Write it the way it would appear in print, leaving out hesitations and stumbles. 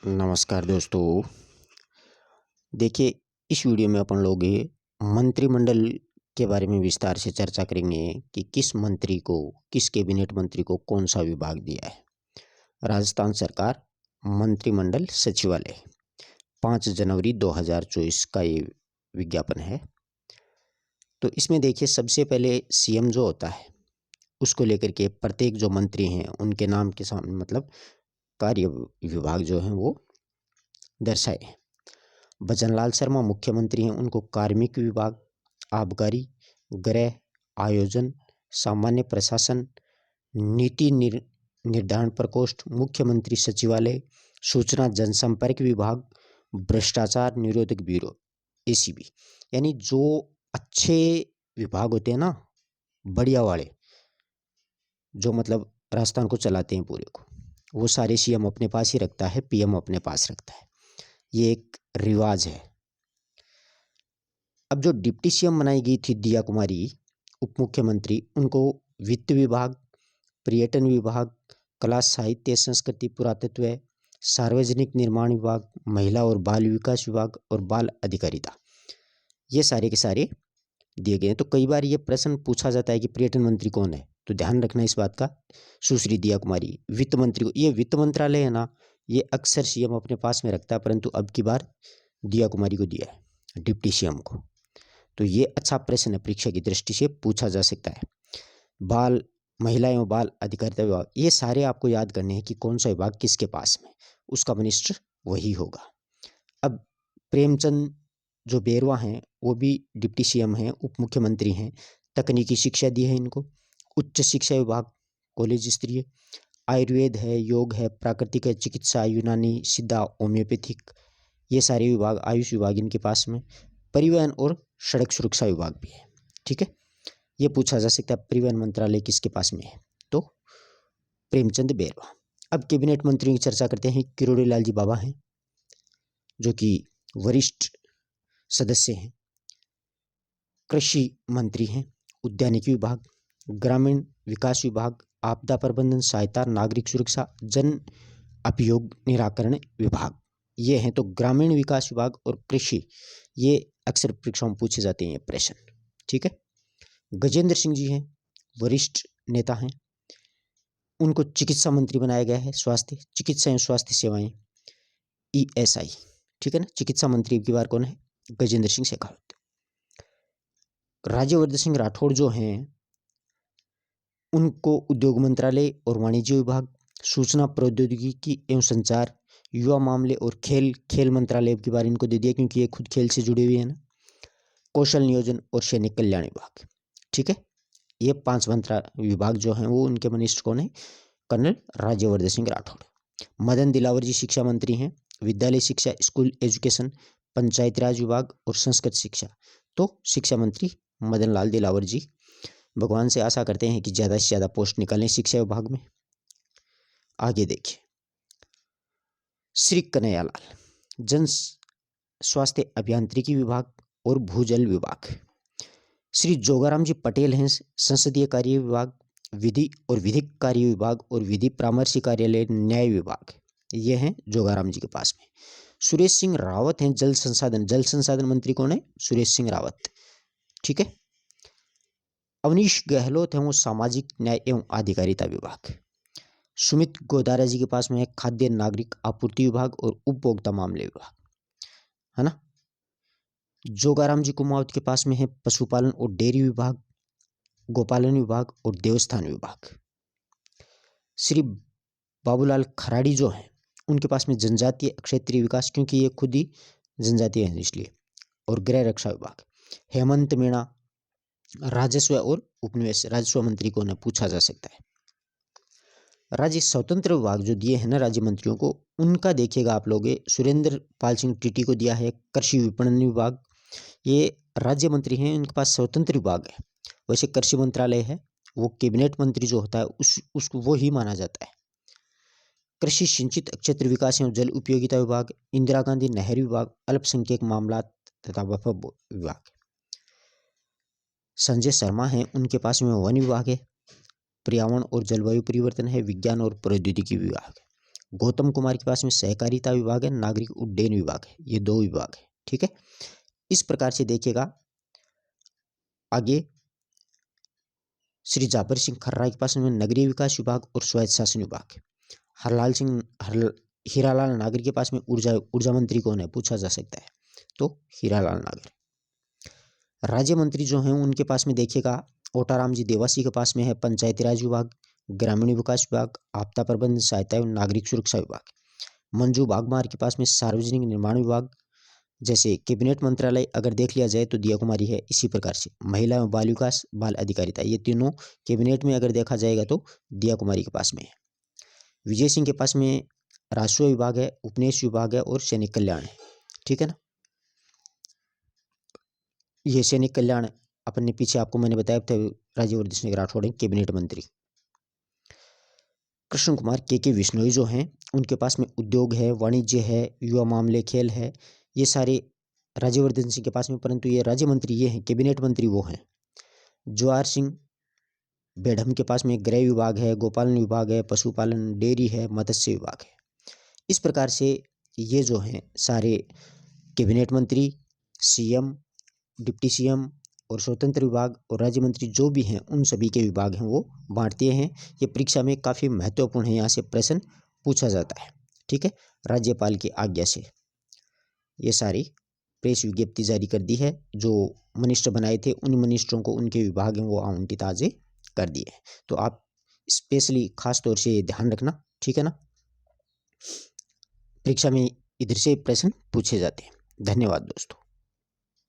नमस्कार दोस्तों। देखिए, इस वीडियो में अपन लोग ये मंत्रिमंडल के बारे में विस्तार से चर्चा करेंगे कि किस मंत्री को, किस कैबिनेट मंत्री को कौन सा विभाग दिया है। राजस्थान सरकार मंत्रिमंडल सचिवालय 5 जनवरी 2024 का ये विज्ञापन है। तो इसमें देखिए, सबसे पहले सीएम जो होता है उसको लेकर के प्रत्येक जो मंत्री हैं उनके नाम के सामने मतलब कार्य विभाग जो हैं वो दर्शाए। बचनलाल शर्मा मुख्यमंत्री हैं, उनको कार्मिक विभाग, आबकारी, गृह, आयोजन, सामान्य प्रशासन, नीति निर्धारण प्रकोष्ठ, मुख्यमंत्री सचिवालय, सूचना जनसंपर्क विभाग, भ्रष्टाचार निरोधक ब्यूरो एसीबी। यानी जो अच्छे विभाग होते हैं ना, बढ़िया वाले, जो मतलब राजस्थान को चलाते हैं पूरे को, वो सारे सीएम अपने पास ही रखता है, पीएम अपने पास रखता है। ये एक रिवाज है। अब जो डिप्टी सीएम बनाई गई थी दिया कुमारी उप मुख्यमंत्री, उनको वित्त विभाग, पर्यटन विभाग, कला साहित्य संस्कृति पुरातत्व, सार्वजनिक निर्माण विभाग, महिला और बाल विकास विभाग और बाल अधिकारिता, ये सारे के सारे दिए गए हैं। तो कई बार ये प्रश्न पूछा जाता है कि पर्यटन मंत्री कौन है, तो ध्यान रखना इस बात का, सुश्री दिया कुमारी। वित्त मंत्री को, ये वित्त मंत्रालय है ना, ये अक्सर सीएम अपने पास में रखता है, परंतु अब की बार दिया कुमारी को दिया है, डिप्टी सीएम को। तो ये अच्छा प्रश्न है, परीक्षा की दृष्टि से पूछा जा सकता है। बाल महिला एवं बाल अधिकारिता विभाग, ये सारे आपको याद करने हैं कि कौन सा विभाग किसके पास में, उसका मिनिस्टर वही होगा। अब प्रेमचंद जो बेरवा हैं वो भी डिप्टी सीएम हैं, उप मुख्यमंत्री हैं। तकनीकी शिक्षा दी है इनको। उच्च शिक्षा विभाग, कॉलेज स्तरीय, आयुर्वेद है, योग है, प्राकृतिक है, चिकित्सा, यूनानी, सिद्धा, होम्योपैथिक, ये सारे विभाग, आयुष विभाग इनके पास में। परिवहन और सड़क सुरक्षा विभाग भी है। ठीक है, ये पूछा जा सकता है परिवहन मंत्रालय किसके पास में है, तो प्रेमचंद बेरवा। अब कैबिनेट मंत्रियों की चर्चा करते हैं। किरोड़ी लाल जी बाबा हैं, जो कि वरिष्ठ सदस्य हैं। कृषि मंत्री हैं। उद्यानिकी विभाग, ग्रामीण विकास विभाग, आपदा प्रबंधन सहायता, नागरिक सुरक्षा, जन अभियोग निराकरण विभाग, ये हैं। तो ग्रामीण विकास विभाग और कृषि, ये अक्सर परीक्षाओं में पूछे जाते हैं ये प्रश्न। ठीक है, गजेंद्र सिंह जी हैं, वरिष्ठ नेता हैं, उनको चिकित्सा मंत्री बनाया गया है। स्वास्थ्य, चिकित्सा एवं स्वास्थ्य सेवाएं, ईएसआई। ठीक है ना, चिकित्सा मंत्री की बार कौन है, गजेंद्र सिंह शेखावत। राज्यवर्धन सिंह राठौड़ जो हैं, उनको उद्योग मंत्रालय और वाणिज्य विभाग, सूचना प्रौद्योगिकी एवं संचार, युवा मामले और खेल मंत्रालय की बार इनको दे दिया, क्योंकि ये खुद खेल से जुड़े हुए हैं ना। कौशल नियोजन और सैनिक कल्याण विभाग। ठीक है, ये 5 विभाग जो हैं वो उनके मिनिस्टर कौन है, कर्नल राज्यवर्धन सिंह राठौड़। मदन दिलावर जी शिक्षा मंत्री हैं। विद्यालय शिक्षा, स्कूल एजुकेशन, पंचायती राज विभाग और संस्कृत शिक्षा, तो शिक्षा मंत्री मदन लाल दिलावर जी। भगवान से आशा करते हैं कि ज़्यादा से ज़्यादा पोस्ट निकालें शिक्षा विभाग में। आगे देखिए, श्री कन्हैयालाल जन स्वास्थ्य अभियांत्रिकी विभाग और भूजल विभाग। श्री जोगाराम जी पटेल हैं, संसदीय कार्य विभाग, विधि और विधिक कार्य विभाग और विधि परामर्शी कार्यालय न्याय विभाग, ये हैं जोगाराम जी के पास में। सुरेश सिंह रावत हैं, जल संसाधन मंत्री कौन है, सुरेश सिंह रावत। ठीक है, अवनीश गहलोत हैं, वो सामाजिक न्याय एवं आधिकारिता विभाग। सुमित गोदारा जी के पास में है खाद्य नागरिक आपूर्ति विभाग और उपभोक्ता मामले विभाग, है ना। जोगाराम जी कुमावत के पास में है पशुपालन और डेयरी विभाग, गोपालन विभाग और देवस्थान विभाग। श्री बाबूलाल खराड़ी जो हैं, उनके पास में जनजातीय क्षेत्रीय विकास, क्योंकि ये खुद ही जनजातीय हैं इसलिए, और गृह रक्षा विभाग। हेमंत मीणा राजस्व और उपनिवेश, राजस्व मंत्री को न पूछा जा सकता है। राज्य स्वतंत्र विभाग जो दिए हैं ना राज्य मंत्रियों को, उनका देखिएगा आप लोग, सुरेंद्र पाल सिंह टीटी को दिया है कृषि विपणन विभाग। ये राज्य मंत्री हैं, उनके पास स्वतंत्र विभाग है। वैसे कृषि मंत्रालय है, वो कैबिनेट मंत्री जो होता है उसको वो ही माना जाता है। कृषि सिंचित क्षेत्र विकास एवं जल उपयोगिता विभाग, इंदिरा गांधी नहर विभाग, अल्पसंख्यक मामला तथा वक्फ विभाग। संजय शर्मा हैं, उनके पास में वन विभाग है। पर्यावरण और जलवायु परिवर्तन है, विज्ञान और प्रौद्योगिकी विभाग। गौतम कुमार के पास में सहकारिता विभाग है, नागरिक उड्डयन विभाग है, ये 2 विभाग है। ठीक है, इस प्रकार से देखिएगा आगे श्री जाबर सिंह खर्रा के पास में नगरीय विकास विभाग और स्वायत्त शासन विभाग है। हीरालाल नागर के पास में ऊर्जा मंत्री कौन है, पूछा जा सकता है, तो हीरालाल नागर। राज्य मंत्री जो हैं उनके पास में देखिएगा ओटाराम जी देवासी के पास में है पंचायती राज विभाग, ग्रामीण विकास विभाग, आपदा प्रबंधन सहायता एवं नागरिक सुरक्षा विभाग। मंजू बागमार के पास में सार्वजनिक निर्माण विभाग। जैसे कैबिनेट मंत्रालय अगर देख लिया जाए तो दिया कुमारी है। इसी प्रकार से महिला एवं बाल विकास, बाल अधिकारिता, ये तीनों कैबिनेट में अगर देखा जाएगा तो दिया कुमारी के पास में है। विजय सिंह के पास में राजस्व विभाग है, उपनिवेश विभाग है और सैनिक कल्याण है। ठीक है ना, ये सैनिक कल्याण अपने पीछे आपको मैंने बताया था, राज्यवर्धन सिंह राठौड़ कैबिनेट मंत्री। कृष्ण कुमार के विश्नोई जो हैं उनके पास में उद्योग है, वाणिज्य है, युवा मामले, खेल है, ये सारे राज्यवर्धन सिंह के पास में, परंतु ये राज्य मंत्री ये हैं, कैबिनेट मंत्री वो हैं। जवाहर सिंह बेढम के पास में गृह विभाग है, गोपालन विभाग है, पशुपालन, डेयरी है, मत्स्य विभाग है। इस प्रकार से ये जो हैं सारे कैबिनेट मंत्री, सीएम, डिप्टी सीएम और स्वतंत्र विभाग और राज्य मंत्री जो भी हैं उन सभी के विभाग हैं वो बांटते हैं। ये परीक्षा में काफ़ी महत्वपूर्ण है, यहाँ से प्रश्न पूछा जाता है। ठीक है, राज्यपाल की आज्ञा से ये सारी प्रेस विज्ञप्ति जारी कर दी है। जो मिनिस्टर बनाए थे उन मिनिस्टरों को उनके विभाग हैं वो आवंटित आज कर दिए हैं। तो आप स्पेशली खास तौर से ध्यान रखना। ठीक है ना, परीक्षा में इधर से प्रश्न पूछे जाते हैं। धन्यवाद दोस्तों।